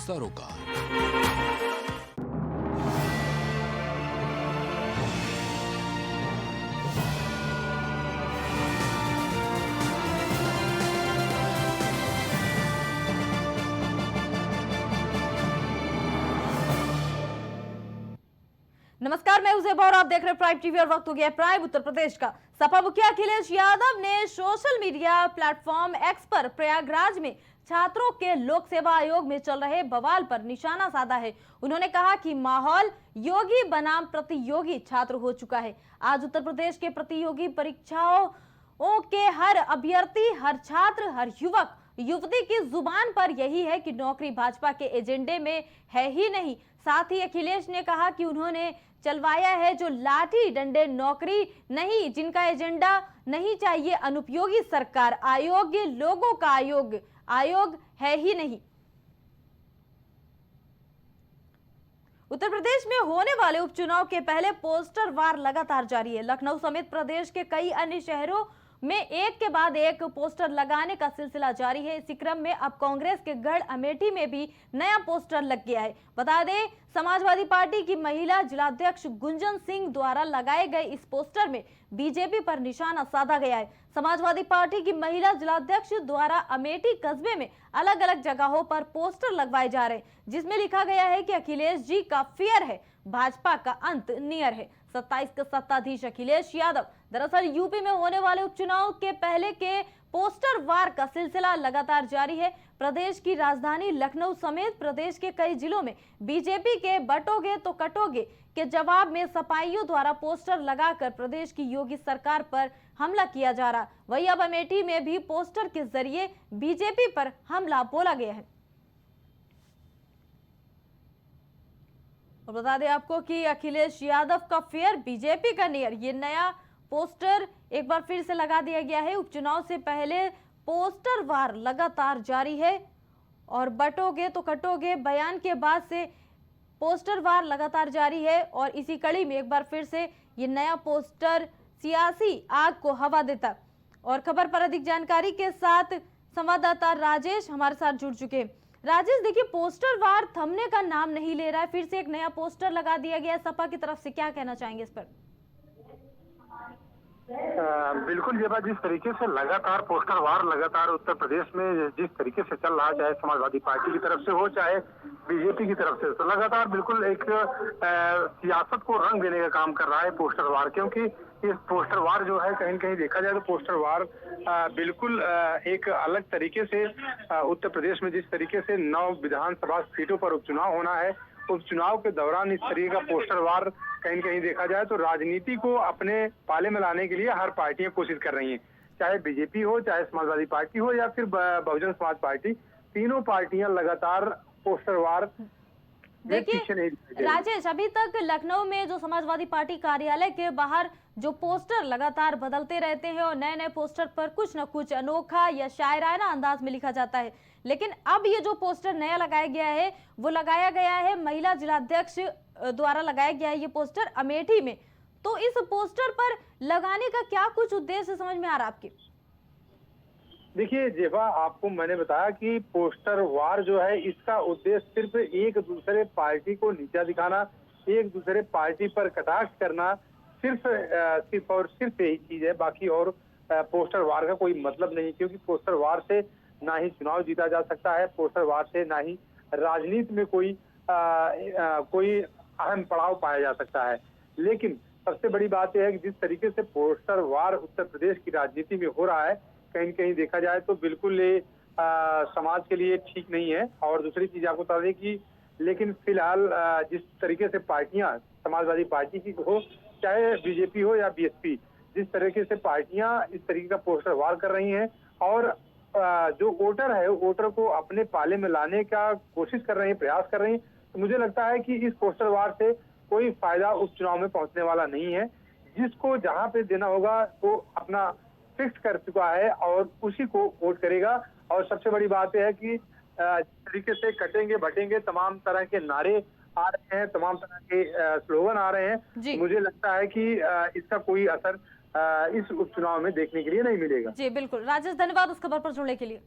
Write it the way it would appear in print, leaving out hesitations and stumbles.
सरोकार। नमस्कार, मैं उज़ैबा और आप देख रहे हैं प्राइम टीवी और वक्त हो गया प्राइम उत्तर प्रदेश का। सपा मुखिया अखिलेश यादव ने सोशल मीडिया प्लेटफॉर्म एक्स पर प्रयागराज में छात्रों के लोक सेवा आयोग में चल रहे बवाल पर निशाना साधा है। उन्होंने कहा कि माहौल योगी बनाम प्रतियोगी छात्र हो चुका है। आज उत्तर प्रदेश के प्रतियोगी परीक्षाओं के हर अभ्यर्थी, हर छात्र, हर युवक युवती की जुबान पर यही है कि नौकरी भाजपा के एजेंडे में है ही नहीं। साथ ही अखिलेश ने कहा कि उन्होंने चलवाया है जो लाठी डंडे, नौकरी नहीं, जिनका एजेंडा नहीं चाहिए अनुपयोगी सरकार, अयोग्य लोगों का आयोग है ही नहीं। उत्तर प्रदेश में होने वाले उपचुनाव के पहले पोस्टर वार लगातार जारी है। लखनऊ समेत प्रदेश के कई अन्य शहरों में एक के बाद एक पोस्टर लगाने का सिलसिला जारी है। इसी क्रम में अब कांग्रेस के गढ़ अमेठी में भी नया पोस्टर लग गया है। बता दें, समाजवादी पार्टी की महिला जिलाध्यक्ष गुंजन सिंह द्वारा लगाए गए इस पोस्टर में बीजेपी पर निशाना साधा गया है। समाजवादी पार्टी की महिला जिलाध्यक्ष द्वारा अमेठी कस्बे में अलग अलग जगहों पर पोस्टर लगवाए जा रहे हैं, जिसमें लिखा गया है कि अखिलेश जी का फेयर है, भाजपा का अंत नियर है। 27 के सत्ताधीश अखिलेश यादव दरअसल यूपी में होने वाले उपचुनाव के पहले के पोस्टर वार का सिलसिला लगातार जारी है। प्रदेश की राजधानी लखनऊ समेत प्रदेश के कई जिलों में बीजेपी के बटोगे तो कटोगे के जवाब में सपाइयों द्वारा पोस्टर लगाकर प्रदेश की योगी सरकार पर हमला किया जा रहा। वहीं अब अमेठी में भी पोस्टर के जरिए बीजेपी पर हमला बोला गया है। और बता दें आपको कि अखिलेश यादव का फेयर, बीजेपी का नियर, ये नया पोस्टर एक बार फिर से लगा दिया गया है। उपचुनाव से पहले पोस्टर वार लगातार जारी है और बटोगे तो कटोगे बयान के बाद से पोस्टर वार लगातार जारी है। और इसी कड़ी में एक बार फिर से ये नया पोस्टर सियासी आग को हवा देता। और खबर पर अधिक जानकारी के साथ संवाददाता राजेश हमारे साथ जुड़ चुके हैं। राजेश, देखिए, पोस्टर वार थमने का नाम नहीं ले रहा है, फिर से एक नया पोस्टर लगा दिया गया है सपा की तरफ से, क्या कहना चाहेंगे इस पर? बिल्कुल ये बात, जिस तरीके से लगातार पोस्टर वार लगातार उत्तर प्रदेश में जिस तरीके से चल रहा है, चाहे समाजवादी पार्टी की तरफ से हो चाहे बीजेपी की तरफ से, तो लगातार बिल्कुल एक सियासत को रंग देने का काम कर रहा है पोस्टर वार। क्योंकि इस पोस्टर वार जो है, कहीं न कहीं देखा जाए तो पोस्टर वार बिल्कुल एक अलग तरीके से उत्तर प्रदेश में जिस तरीके से 9 विधानसभा सीटों पर उपचुनाव होना है, उपचुनाव के दौरान इस तरीके का पोस्टर वार कहीं न कहीं देखा जाए तो राजनीति को अपने पाले में लाने के लिए हर पार्टियां कोशिश कर रही हैं, चाहे बीजेपी हो, चाहे समाजवादी पार्टी हो या फिर बहुजन समाज पार्टी। तीनों पार्टियां लगातार पोस्टर वार। देखिए राजेश, अभी तक लखनऊ में जो समाजवादी पार्टी कार्यालय के बाहर जो पोस्टर लगातार बदलते रहते हैं और नए नए पोस्टर पर कुछ न कुछ अनोखा या शायराना अंदाज में लिखा जाता है, लेकिन अब ये जो पोस्टर नया लगाया गया है वो लगाया गया है महिला जिलाध्यक्ष द्वारा लगाया गया है ये पोस्टर अमेठी में। तो इस पोस्टर पर लगाने का क्या कुछ उद्देश्य समझ में आ रहा है आपके? देखिए जेबा, आपको मैंने बताया कि पोस्टर वार जो है इसका उद्देश्य सिर्फ एक दूसरे पार्टी को नीचा दिखाना, एक दूसरे पार्टी पर कटाक्ष करना, सिर्फ और सिर्फ यही चीज है। बाकी और पोस्टर वार का कोई मतलब नहीं, क्योंकि पोस्टर वार से ना ही चुनाव जीता जा सकता है, पोस्टर वार से ना ही राजनीति में कोई अहम पड़ाव पाया जा सकता है। लेकिन सबसे बड़ी बात यह है कि जिस तरीके से पोस्टर वार उत्तर प्रदेश की राजनीति में हो रहा है, कहीं न कहीं देखा जाए तो बिल्कुल ये समाज के लिए ठीक नहीं है। और दूसरी चीज आपको बता दें कि लेकिन फिलहाल जिस तरीके से पार्टियां, समाजवादी पार्टी की हो चाहे बीजेपी हो या बीएसपी, जिस तरीके से पार्टियां इस तरीके का पोस्टर वार कर रही हैं और जो वोटर है वोटर को अपने पाले में लाने का कोशिश कर रहे हैं, प्रयास कर रहे हैं, तो मुझे लगता है कि इस पोस्टर वार से कोई फायदा उपचुनाव में पहुंचने वाला नहीं है। जिसको जहां पे देना होगा वो अपना फिक्स कर चुका है और उसी को वोट करेगा। और सबसे बड़ी बात यह है कि जिस तरीके से कटेंगे बटेंगे तमाम तरह के नारे आ रहे हैं, तमाम तरह के स्लोगन आ रहे हैं, मुझे लगता है कि इसका कोई असर इस उपचुनाव में देखने के लिए नहीं मिलेगा। जी बिल्कुल राजेश, धन्यवाद उस खबर पर जुड़ने के लिए।